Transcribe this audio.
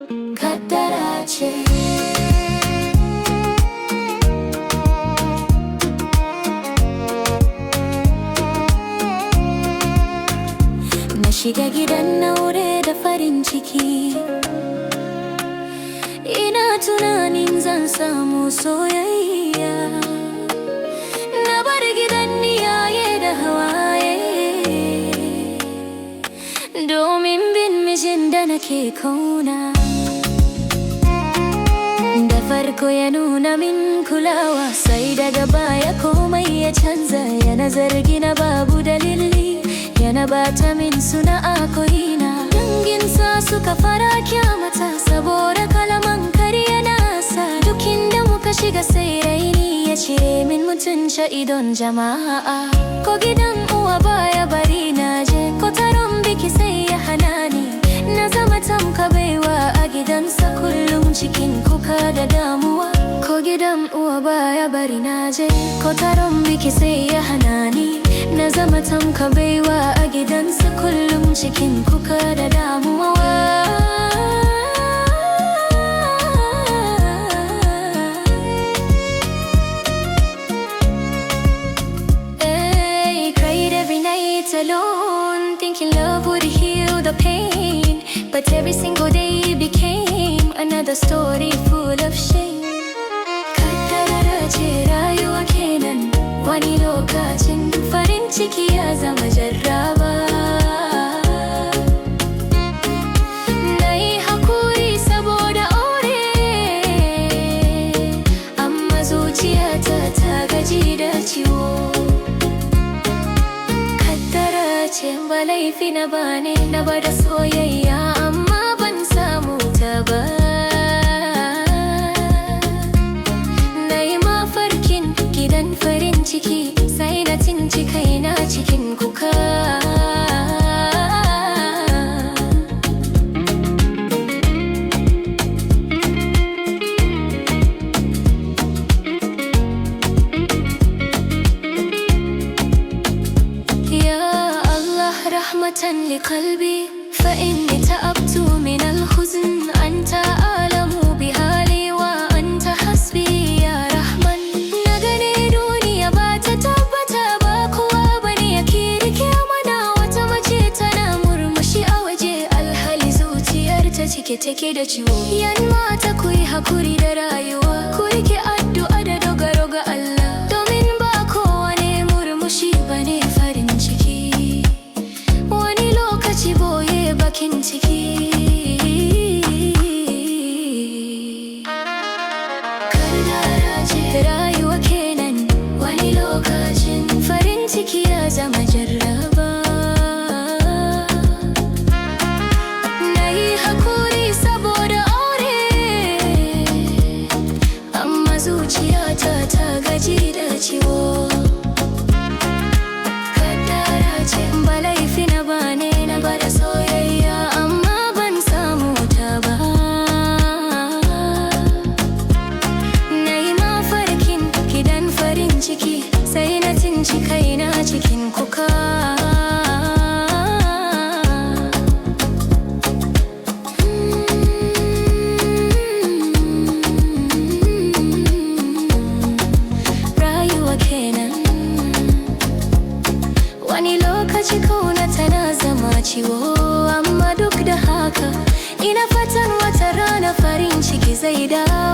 kaddara ce. Na shiga gidan aure da farin ciki, ina tunanin zan samu soyayya. Na bar gidan iyaye da hawaye domin bin mijin da nake kauna. Da farko ya nuna min kulawa, sai daga baya komai ya canza. Yana zargi na babu dalili, yana bata min suna a ko'ina. Danginsa suka fara kyamata saboda kalaman karya nasa. Duk inda muka shiga sai raini ya cire min mutunci idon jama'a. Ko gidan uwa baya bari na je, ko taron biki sai ya hana ni. Na zama tamka baiwa a gidansa, kullum cikin kuka da damuwa. Ko gidan uwa baya bari na je, ko taron biki sai ya hana ni. Na zama tamka baiwa a gidansa, kullum cikin kuka da damuwa. I cried every night alone, thinking love would heal the pain. But every single day became another story full of shame. Kaddara ce rayuwa kenan, wani lokacin farin ciki ya zama jarraba. Na yi hakuri saboda aure, amma zuciyata ta gaji da ciwo. Kaddara ce ba laifi na bane, na bada soyayya amma ban samu ta ba. Na yi mafarkin gidan farin ciki, sai na tsinci kaina cikin kuka. رحمة لقلبي فإني تأبت من الحزن. أنت أعلم بحالي وأنت حسبي يا رحمن. نغني دنيا باتتبتا باكوا بني أكيرك يا منا وتمجي تنا مرمشي أوجي الحالي zuciyarta cike take da ciwo. Yanma ta kuyi hakuri da rayuwa, ku rike addu'a da dogaro ga Allah, domin ba kowane murmushi bane farin ciki. Wani lokaci boye bakin ciki. Kaddara ce rayuwa kenan, wani lokacin farin ciki ya zama jarraba. Na yi hakuri saboda aure, amma zuciyata ta gaji da ciwo. Kaddara ce ba laifi na bane, na bada soyayya amma ban samu ta ba. Na yi mafarkin gidan farin ciki, sai na tsinci kaina cikin kuka. Rayuwa kenan, wani lokaci kauna tana zama ciwo, amma duk da haka ina fatan wata rana farin ciki zai dawo.